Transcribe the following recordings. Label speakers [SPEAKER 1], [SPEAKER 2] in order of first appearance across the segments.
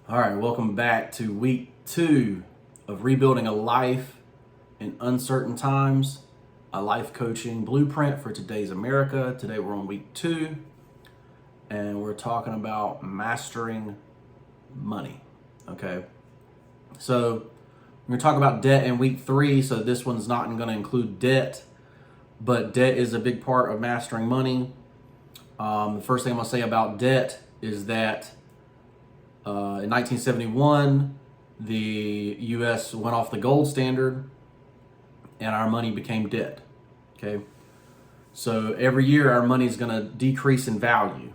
[SPEAKER 1] All right, welcome back to week 2 of rebuilding a life in uncertain times, a life coaching blueprint for today's America. Today we're on week 2 and we're talking about mastering money. Okay, so we're going to talk about debt in week 3. So this one's not going to include debt, but debt is a big part of mastering money. The first thing I'm going to say about debt is that in 1971, the U.S. went off the gold standard and our money became debt. Okay, so every year our money is going to decrease in value.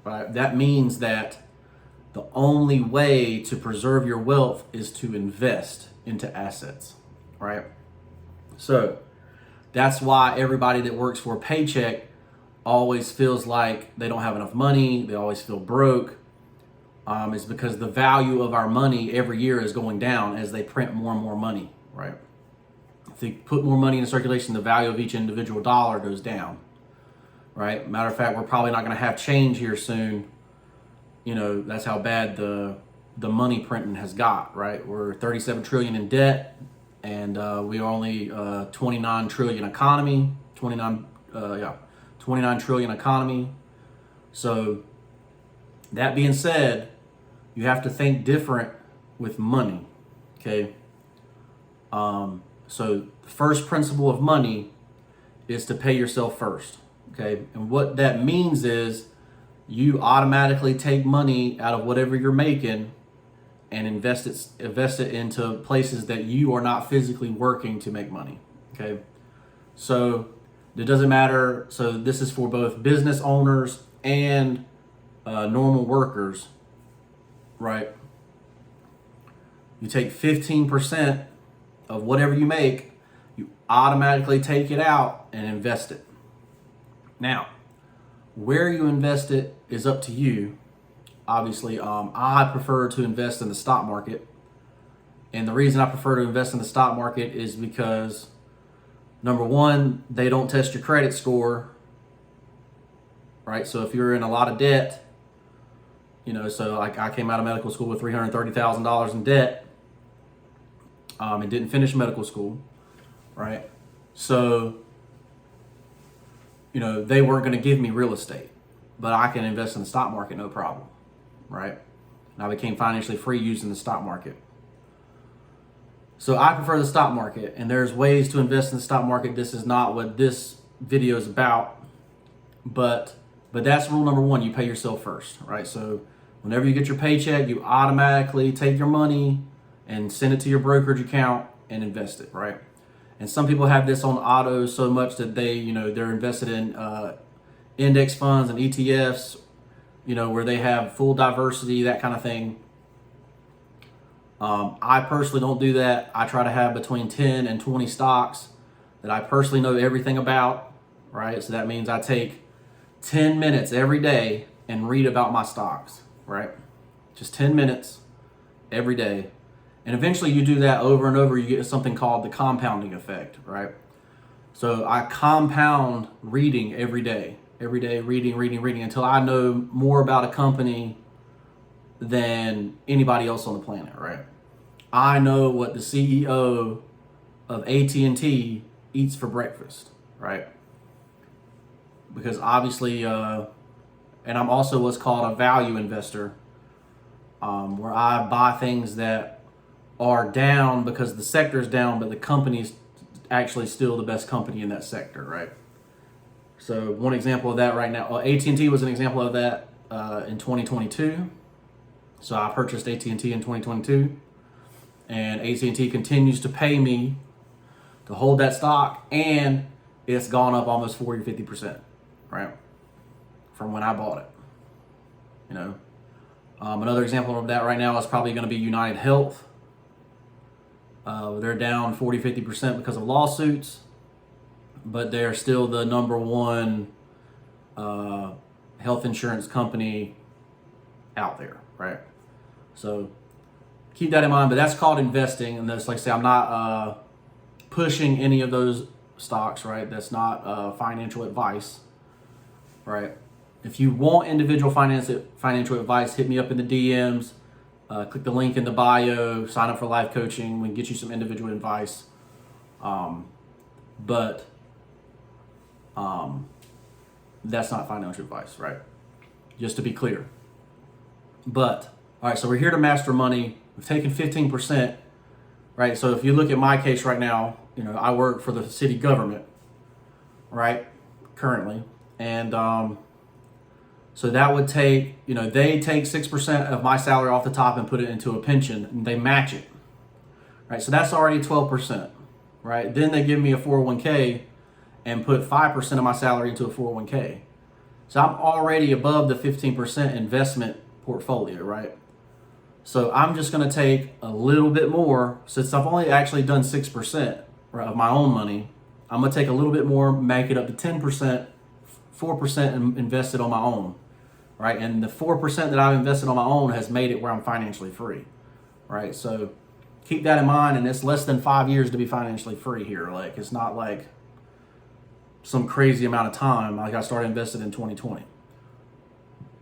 [SPEAKER 1] Right? That means that the only way to preserve your wealth is to invest into assets. Right? So that's why everybody that works for a paycheck always feels like they don't have enough money. They always feel broke. Is because the value of our money every year is going down as they print more and more money, right? If they put more money in circulation, the value of each individual dollar goes down, right? Matter of fact, we're probably not going to have change here soon. You know, that's how bad the money printing has got, right? We're 37 trillion in debt, and we are only 29 trillion economy, 29 trillion economy. So that being said, you have to think different with money, okay? So the first principle of money is to pay yourself first, okay? And what that means is you automatically take money out of whatever you're making and invest it into places that you are not physically working to make money, okay? So it doesn't matter. So this is for both business owners and normal workers, right? You take 15% of whatever you make, you automatically take it out and invest it. Now, where you invest it is up to you. Obviously, I prefer to invest in the stock market. And the reason I prefer to invest in the stock market is because, number one, they don't test your credit score, right? So if you're in a lot of debt, you know, so like I came out of medical school with $330,000 in debt, and didn't finish medical school, right? So, you know, they weren't going to give me real estate, but I can invest in the stock market, no problem, right? And I became financially free using the stock market. So I prefer the stock market, and there's ways to invest in the stock market. This is not what this video is about, but that's rule number 1. You pay yourself first, right? So whenever you get your paycheck, you automatically take your money and send it to your brokerage account and invest it, right? And some people have this on auto so much that they're invested in index funds and ETFs, where they have full diversity, that kind of thing. I personally don't do that. I try to have between 10 and 20 stocks that I personally know everything about, right? So that means I take 10 minutes every day and read about my stocks, right? Just 10 minutes every day. And eventually you do that over and over, you get something called the compounding effect, right? So I compound reading every day, reading until I know more about a company than anybody else on the planet, right? I know what the CEO of AT&T eats for breakfast, right? Because obviously, and I'm also what's called a value investor, where I buy things that are down because the sector's down, but the company's actually still the best company in that sector, right? So one example of that right now, AT&T was an example of that in 2022. So I purchased AT&T in 2022, and AT&T continues to pay me to hold that stock, and it's gone up almost 40 or 50%, right? From when I bought it, Another example of that right now is probably going to be United Health. They're down 40, 50% because of lawsuits, but they're still the number 1 health insurance company out there, right? So keep that in mind, but that's called investing. And that's, like I say, I'm not pushing any of those stocks, right? That's not financial advice, right? If you want individual financial advice, hit me up in the DMs. click the link in the bio, sign up for life coaching. We can get you some individual advice. But that's not financial advice, right? Just to be clear. But, all right, so we're here to master money. We've taken 15%, right? So if you look at my case right now, I work for the city government, right, currently. And so that would take, they take 6% of my salary off the top and put it into a pension, and they match it, right? So that's already 12%, right? Then they give me a 401k and put 5% of my salary into a 401k. So I'm already above the 15% investment portfolio, right? So I'm just going to take a little bit more, since I've only actually done 6% of my own money. I'm going to take a little bit more, make it up to 10%, 4% and invest it on my own, right? And the 4% that I've invested on my own has made it where I'm financially free, right? So keep that in mind. And it's less than 5 years to be financially free here. Like, it's not like some crazy amount of time. Like, I started investing in 2020.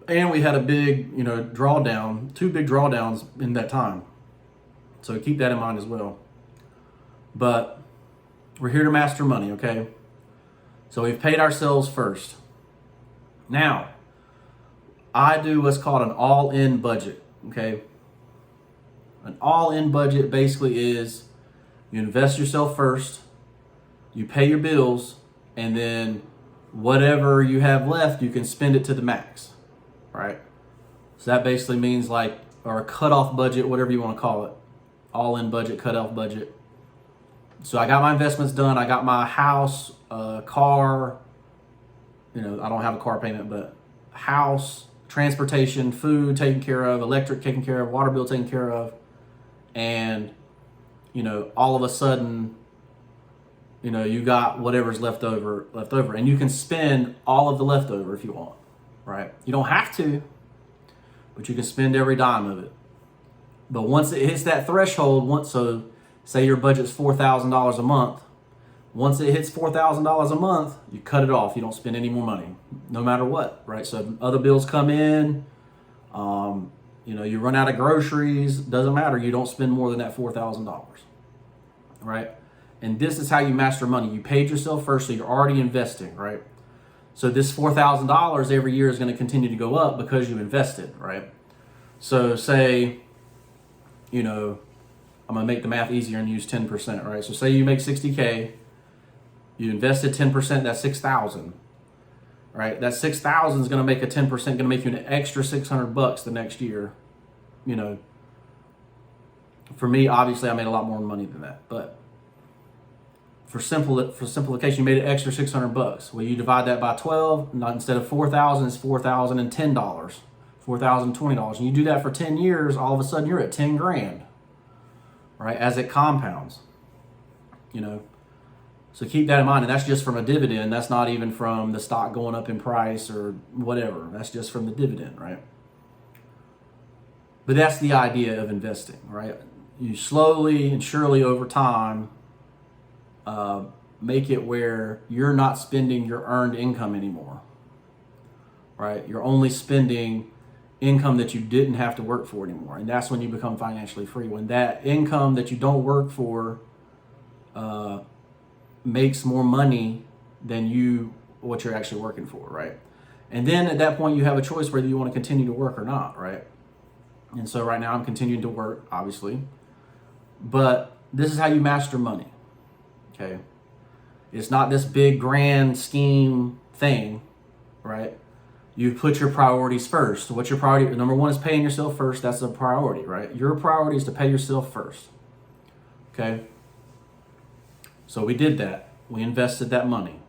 [SPEAKER 1] And we had a big, drawdown, 2 big drawdowns in that time. So keep that in mind as well. But we're here to master money, okay? So we've paid ourselves first. Now, I do what's called an all-in budget, okay? An all-in budget basically is you invest yourself first, you pay your bills, and then whatever you have left, you can spend it to the max, right? So that basically means or a cutoff budget, whatever you want to call it. All-in budget, cutoff budget. So I got my investments done. I got my house, car, I don't have a car payment, but house, transportation, food taken care of, electric taken care of, water bill taken care of. And, all of a sudden, you got whatever's left over. And you can spend all of the leftover if you want, right? You don't have to, but you can spend every dime of it. But once it hits that threshold, so say your budget's $4,000 a month, once it hits $4,000 a month, you cut it off. You don't spend any more money, no matter what, right? So if other bills come in, you run out of groceries, doesn't matter. You don't spend more than that $4,000, right? And this is how you master money. You paid yourself first, so you're already investing, right? So this $4,000 every year is going to continue to go up because you invested, right? So say, I'm going to make the math easier and use 10%, right? So say you make 60K, you invested 10%, that's 6,000, right? That 6,000 is going to make a 10%, going to make you an extra $600 the next year. For me, obviously I made a lot more money than that, but for simplification, you made an extra $600. Well, you divide that by 12, instead of 4,000, it's $4,010, $4,020. And you do that for 10 years, all of a sudden you're at 10 grand, right? As it compounds, So keep that in mind. And that's just from a dividend. That's not even from the stock going up in price or whatever. That's just from the dividend, right? But that's the idea of investing, right? You slowly and surely over time make it where you're not spending your earned income anymore, right? You're only spending income that you didn't have to work for anymore. And that's when you become financially free. When that income that you don't work for makes more money than what you're actually working for, right? And then at that point, you have a choice whether you want to continue to work or not, right? And so right now I'm continuing to work, obviously. But this is how you master money, okay? It's not this big grand scheme thing, right? You put your priorities first. What's your priority? Number one is paying yourself first. That's a priority, right? Your priority is to pay yourself first, okay? So we did that. We invested that money,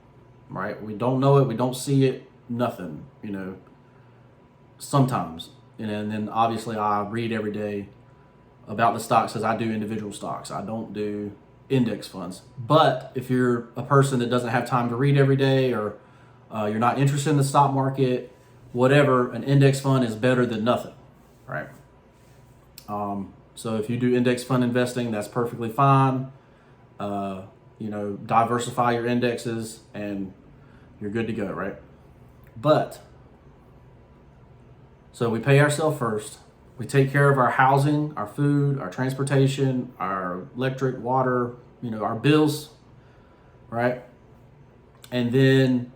[SPEAKER 1] right? We don't know it. We don't see it. Nothing, sometimes. And then obviously I read every day about the stocks because I do individual stocks. I don't do index funds. But if you're a person that doesn't have time to read every day, or you're not interested in the stock market, whatever, an index fund is better than nothing, right? So if you do index fund investing, that's perfectly fine. Diversify your indexes and you're good to go, right? But, so we pay ourselves first. We take care of our housing, our food, our transportation, our electric, water, our bills, right? And then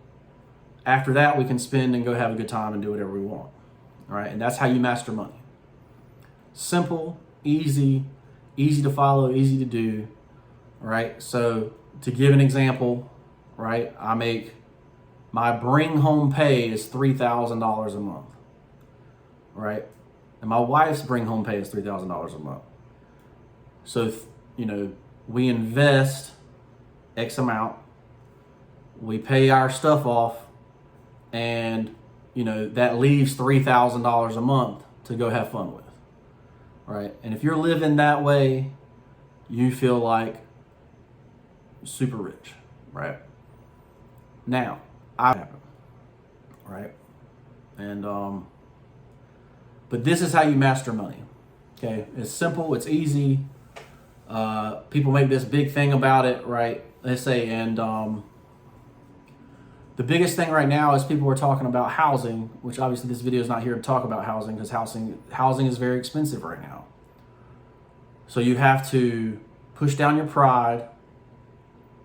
[SPEAKER 1] after that, we can spend and go have a good time and do whatever we want, right? And that's how you master money. Simple, easy to follow, easy to do, right? So to give an example, right, my bring home pay is $3,000 a month, right? And my wife's bring home pay is $3,000 a month. So, we invest X amount, we pay our stuff off, and, that leaves $3,000 a month to go have fun with, right? And if you're living that way, you feel like super rich, right? Now, right? And, but this is how you master money, okay? It's simple, it's easy. People make this big thing about it, right? They say, and the biggest thing right now is people are talking about housing, which obviously this video is not here to talk about housing because housing is very expensive right now. So you have to push down your pride.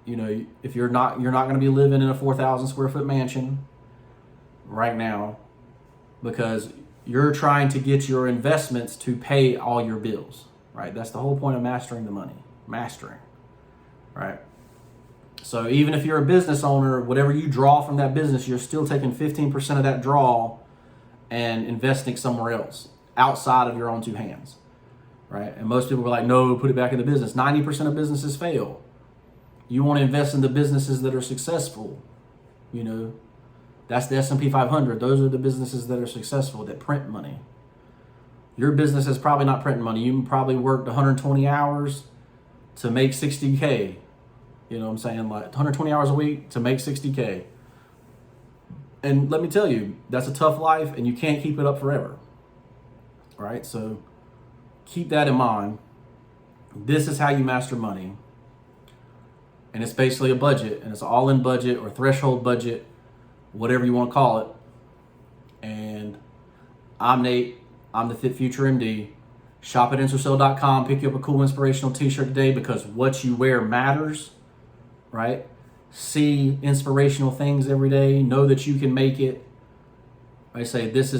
[SPEAKER 1] If you're not going to be living in a 4,000 square foot mansion right now because you're trying to get your investments to pay all your bills, right? That's the whole point of mastering the money. Mastering, right? So even if you're a business owner, whatever you draw from that business, you're still taking 15% of that draw and investing somewhere else outside of your own two hands, right? And most people are like, no, put it back in the business. 90% of businesses fail. You want to invest in the businesses that are successful. That's the S&P 500. Those are the businesses that are successful, that print money. Your business is probably not printing money. You probably worked 120 hours to make 60K. You know what I'm saying? Like 120 hours a week to make 60K. And let me tell you, that's a tough life and you can't keep it up forever. All right? So keep that in mind. This is how you master money. And it's basically a budget, and it's an all-in budget or threshold budget, whatever you want to call it. And I'm Nate. I'm the FitfutureMD. Shop at Ensorsale.com. Pick you up a cool inspirational t-shirt today because what you wear matters, right? See inspirational things every day. Know that you can make it. I say this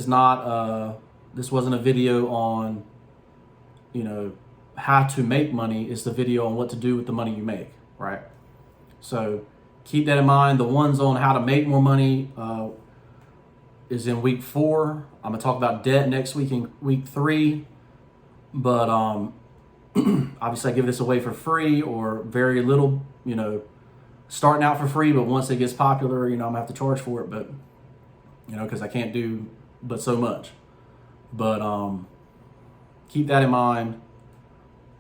[SPEAKER 1] wasn't a video on, how to make money. It's the video on what to do with the money you make, right? So keep that in mind. The ones on how to make more money is in week 4. I'm gonna talk about debt next week in week 3. But obviously I give this away for free or very little, starting out for free. But once it gets popular, I'm gonna have to charge for it. But because I can't do but so much. But keep that in mind.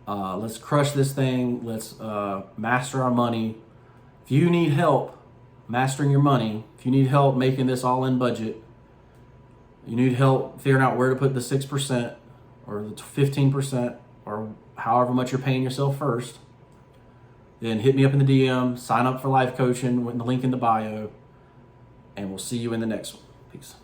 [SPEAKER 1] Let's crush this thing. Let's master our money. If you need help mastering your money, if you need help making this all-in budget, you need help figuring out where to put the 6% or the 15% or however much you're paying yourself first, then hit me up in the DM, sign up for life coaching with the link in the bio, and we'll see you in the next one. Peace.